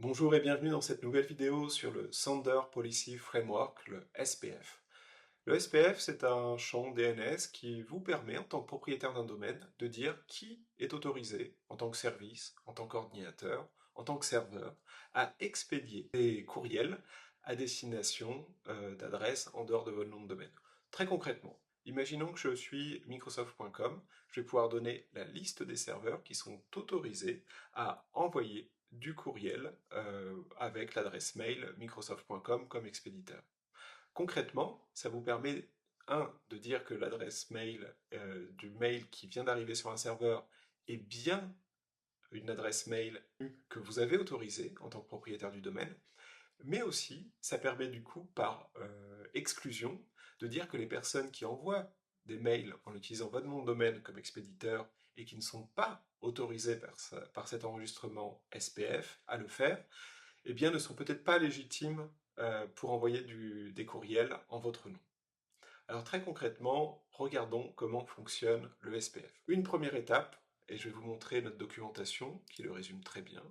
Bonjour et bienvenue dans cette nouvelle vidéo sur le Sender Policy Framework, le SPF. Le SPF, c'est un champ DNS qui vous permet, en tant que propriétaire d'un domaine, de dire qui est autorisé, en tant que service, en tant qu'ordinateur, en tant que serveur, à expédier des courriels à destination d'adresses en dehors de votre nom de domaine. Très concrètement, imaginons que je suis Microsoft.com, je vais pouvoir donner la liste des serveurs qui sont autorisés à envoyer du courriel avec l'adresse mail microsoft.com comme expéditeur. Concrètement, ça vous permet, de dire que l'adresse mail du mail qui vient d'arriver sur un serveur est bien une adresse mail que vous avez autorisée en tant que propriétaire du domaine, mais aussi, ça permet du coup, par exclusion, de dire que les personnes qui envoient des mails en utilisant votre nom de domaine comme expéditeur et qui ne sont pas autorisées par cet enregistrement SPF à le faire, eh bien ne sont peut-être pas légitimes pour envoyer des courriels en votre nom. Alors très concrètement, regardons comment fonctionne le SPF. Une première étape, et je vais vous montrer notre documentation qui le résume très bien.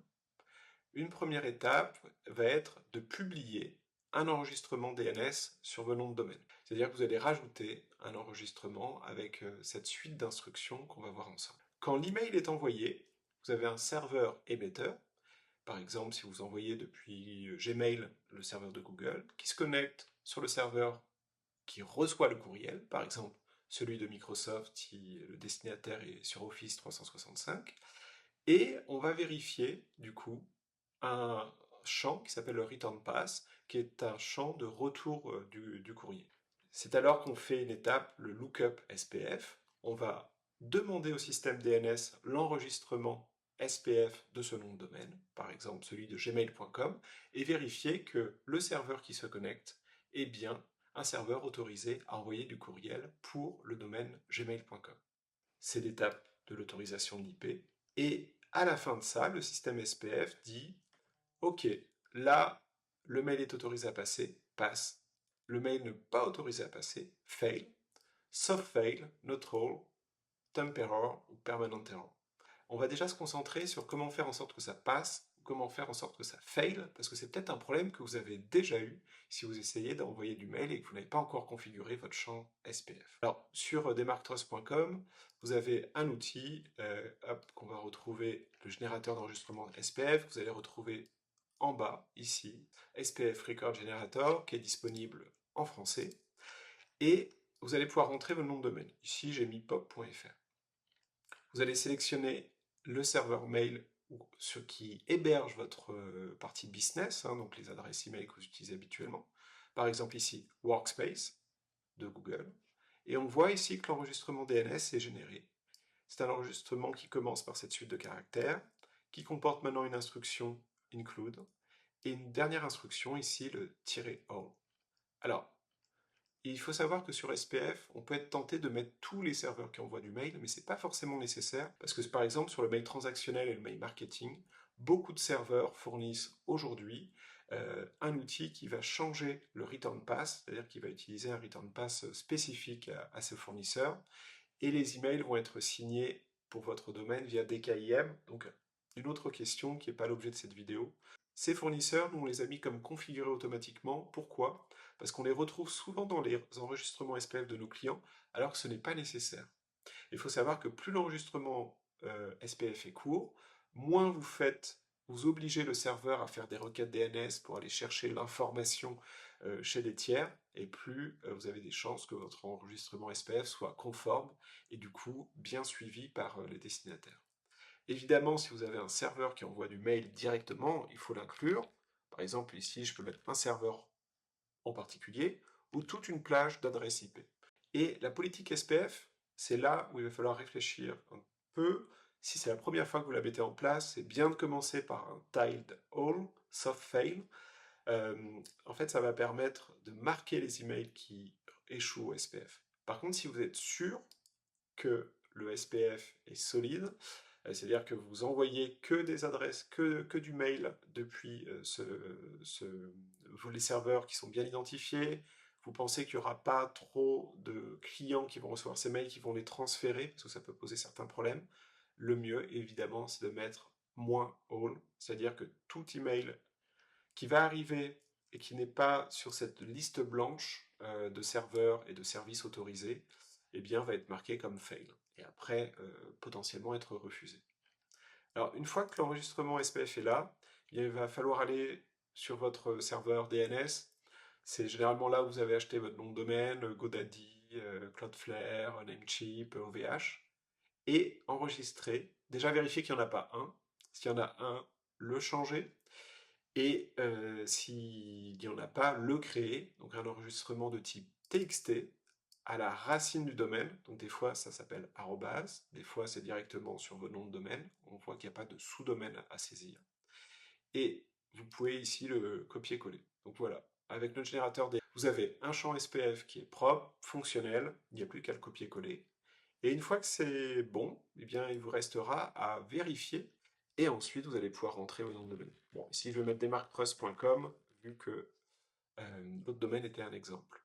Une première étape va être de publier un enregistrement DNS sur vos noms de domaine. C'est-à-dire que vous allez rajouter un enregistrement avec cette suite d'instructions qu'on va voir ensemble. Quand l'email est envoyé, vous avez un serveur émetteur. Par exemple, si vous envoyez depuis Gmail, le serveur de Google, qui se connecte sur le serveur qui reçoit le courriel, par exemple celui de Microsoft si le destinataire est sur Office 365, et on va vérifier du coup un champ qui s'appelle le return pass, qui est un champ de retour du courrier. C'est alors qu'on fait une étape, le lookup SPF. On va demander au système DNS l'enregistrement SPF de ce nom de domaine, par exemple celui de gmail.com, et vérifier que le serveur qui se connecte est bien un serveur autorisé à envoyer du courriel pour le domaine gmail.com. C'est l'étape de l'autorisation de l'IP, et à la fin de ça, le système SPF dit « Ok, là, le mail est autorisé à passer, passe. Le mail n'est pas autorisé à passer, fail. Sauf fail, not all, temp error ou permanent error. » On va déjà se concentrer sur comment faire en sorte que ça passe, ou comment faire en sorte que ça fail, parce que c'est peut-être un problème que vous avez déjà eu si vous essayez d'envoyer du mail et que vous n'avez pas encore configuré votre champ SPF. Alors, sur demarktrust.com, vous avez un outil qu'on va retrouver, le générateur d'enregistrement SPF. Vous allez retrouver en bas, ici, SPF Record Generator, qui est disponible en français, et vous allez pouvoir rentrer votre nom de domaine. Ici, j'ai mis pop.fr. Vous allez sélectionner le serveur mail ce qui héberge votre partie business, donc les adresses email que vous utilisez habituellement. Par exemple ici, Workspace de Google. Et on voit ici que l'enregistrement DNS est généré. C'est un enregistrement qui commence par cette suite de caractères, qui comporte maintenant une instruction include, et une dernière instruction ici, le "all". Alors, il faut savoir que sur SPF, on peut être tenté de mettre tous les serveurs qui envoient du mail, mais c'est pas forcément nécessaire, parce que par exemple sur le mail transactionnel et le mail marketing, beaucoup de serveurs fournissent aujourd'hui un outil qui va changer le return pass, c'est-à-dire qu'il va utiliser un return pass spécifique à ce fournisseur, et les emails vont être signés pour votre domaine via DKIM. Donc une autre question qui n'est pas l'objet de cette vidéo. Ces fournisseurs, nous on les a mis comme configurés automatiquement. Pourquoi? Parce qu'on les retrouve souvent dans les enregistrements SPF de nos clients, alors que ce n'est pas nécessaire. Il faut savoir que plus l'enregistrement SPF est court, moins vous obligez le serveur à faire des requêtes DNS pour aller chercher l'information chez des tiers, et plus vous avez des chances que votre enregistrement SPF soit conforme et du coup bien suivi par les destinataires. Évidemment, si vous avez un serveur qui envoie du mail directement, il faut l'inclure. Par exemple, ici, je peux mettre un serveur en particulier, ou toute une plage d'adresses IP. Et la politique SPF, c'est là où il va falloir réfléchir un peu. Si c'est la première fois que vous la mettez en place, c'est bien de commencer par un tiled all, soft fail. En fait, ça va permettre de marquer les emails qui échouent au SPF. Par contre, si vous êtes sûr que le SPF est solide, c'est-à-dire que vous envoyez que des adresses, que du mail depuis les serveurs qui sont bien identifiés, vous pensez qu'il n'y aura pas trop de clients qui vont recevoir ces mails, qui vont les transférer, parce que ça peut poser certains problèmes, le mieux, évidemment, c'est de mettre -all, c'est-à-dire que tout email qui va arriver et qui n'est pas sur cette liste blanche de serveurs et de services autorisés, eh bien, va être marqué comme fail, et après, potentiellement être refusé. Alors, une fois que l'enregistrement SPF est là, il va falloir aller sur votre serveur DNS. C'est généralement là où vous avez acheté votre nom de domaine, GoDaddy, Cloudflare, Namecheap, OVH, et enregistrer. Déjà vérifier qu'il n'y en a pas un. S'il y en a un, le changer. Et s'il n'y en a pas, le créer. Donc un enregistrement de type TXT à la racine du domaine. Donc des fois ça s'appelle arrobase, des fois c'est directement sur vos noms de domaine. On voit qu'il n'y a pas de sous-domaine à saisir. Et vous pouvez ici le copier-coller. Donc voilà, avec notre générateur, vous avez un champ SPF qui est propre, fonctionnel, il n'y a plus qu'à le copier-coller. Et une fois que c'est bon, eh bien, il vous restera à vérifier, et ensuite vous allez pouvoir rentrer au nom de domaine. Bon, ici je vais mettre demarctrust.com, vu que votre domaine était un exemple.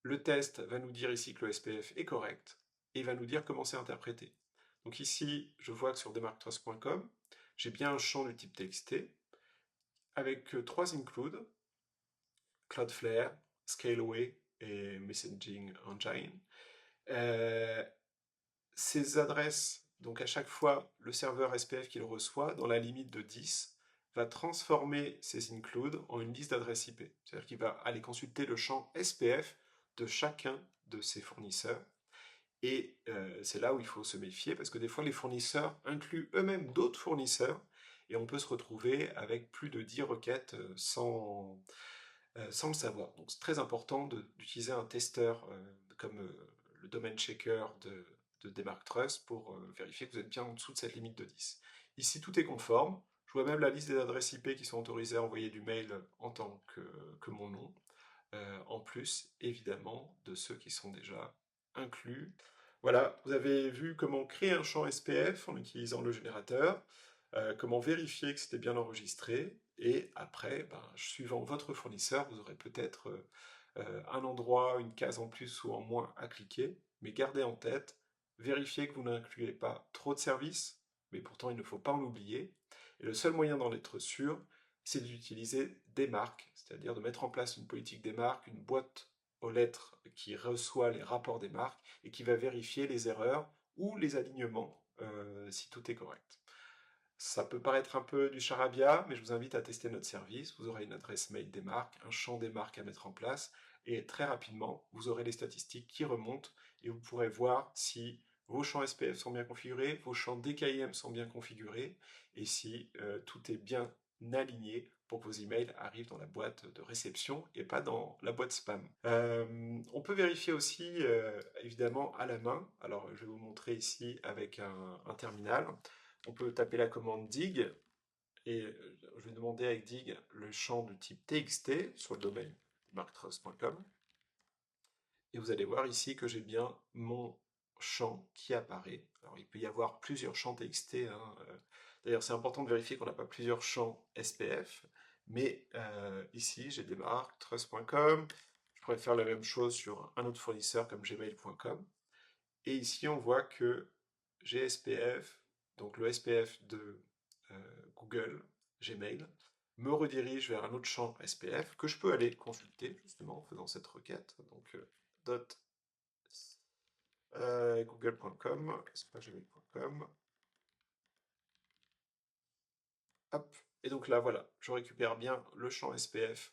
Le test va nous dire ici que le SPF est correct, et il va nous dire comment c'est interprété. Donc ici, je vois que sur demarctrust.com, j'ai bien un champ du type TXT, avec trois includes, Cloudflare, Scaleway et Messaging Engine. Ces adresses, donc à chaque fois, le serveur SPF qu'il reçoit, dans la limite de 10, va transformer ces includes en une liste d'adresses IP. C'est-à-dire qu'il va aller consulter le champ SPF de chacun de ses fournisseurs. Et c'est là où il faut se méfier, parce que des fois, les fournisseurs incluent eux-mêmes d'autres fournisseurs, et on peut se retrouver avec plus de 10 requêtes sans le savoir. Donc c'est très important d'utiliser un testeur comme le domain checker de Demarctrust pour vérifier que vous êtes bien en dessous de cette limite de 10. Ici, tout est conforme. Je vois même la liste des adresses IP qui sont autorisées à envoyer du mail en tant que mon nom, en plus, évidemment, de ceux qui sont déjà inclus. Voilà, vous avez vu comment créer un champ SPF en utilisant le générateur, comment vérifier que c'était bien enregistré, et après, ben, suivant votre fournisseur, vous aurez peut-être un endroit, une case en plus ou en moins à cliquer, mais gardez en tête, vérifiez que vous n'incluez pas trop de services, mais pourtant il ne faut pas en oublier, et le seul moyen d'en être sûr, c'est d'utiliser des marques, c'est-à-dire de mettre en place une politique des marques, une boîte aux lettres qui reçoit les rapports des marques et qui va vérifier les erreurs ou les alignements si tout est correct. Ça peut paraître un peu du charabia, mais je vous invite à tester notre service. Vous aurez une adresse mail des marques, un champ des marques à mettre en place, et très rapidement, vous aurez les statistiques qui remontent, et vous pourrez voir si vos champs SPF sont bien configurés, vos champs DKIM sont bien configurés, et si tout est bien aligné pour que vos emails arrivent dans la boîte de réception et pas dans la boîte spam. On peut vérifier aussi, évidemment, à la main. Alors, je vais vous montrer ici avec un terminal. On peut taper la commande dig, et je vais demander avec dig le champ de type txt sur le domaine marktrust.com, et vous allez voir ici que j'ai bien mon champ qui apparaît. Alors il peut y avoir plusieurs champs txt, hein. D'ailleurs c'est important de vérifier qu'on n'a pas plusieurs champs SPF, mais ici j'ai des marques, trust.com, je pourrais faire la même chose sur un autre fournisseur comme gmail.com, et ici on voit que j'ai SPF, donc le SPF de Google, Gmail, me redirige vers un autre champ SPF que je peux aller consulter justement en faisant cette requête. Donc google.com, c'est pas gmail.com. Hop, et donc là voilà, je récupère bien le champ SPF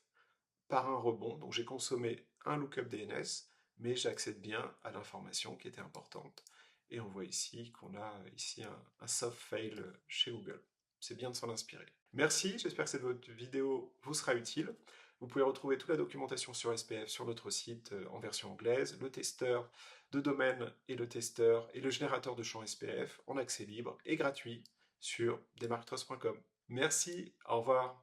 par un rebond. Donc j'ai consommé un lookup DNS, mais j'accède bien à l'information qui était importante. Et on voit ici qu'on a ici un soft fail chez Google. C'est bien de s'en inspirer. Merci, j'espère que cette vidéo vous sera utile. Vous pouvez retrouver toute la documentation sur SPF sur notre site en version anglaise, le testeur de domaine et le testeur et le générateur de champs SPF en accès libre et gratuit sur demarctrust.com. Merci, au revoir.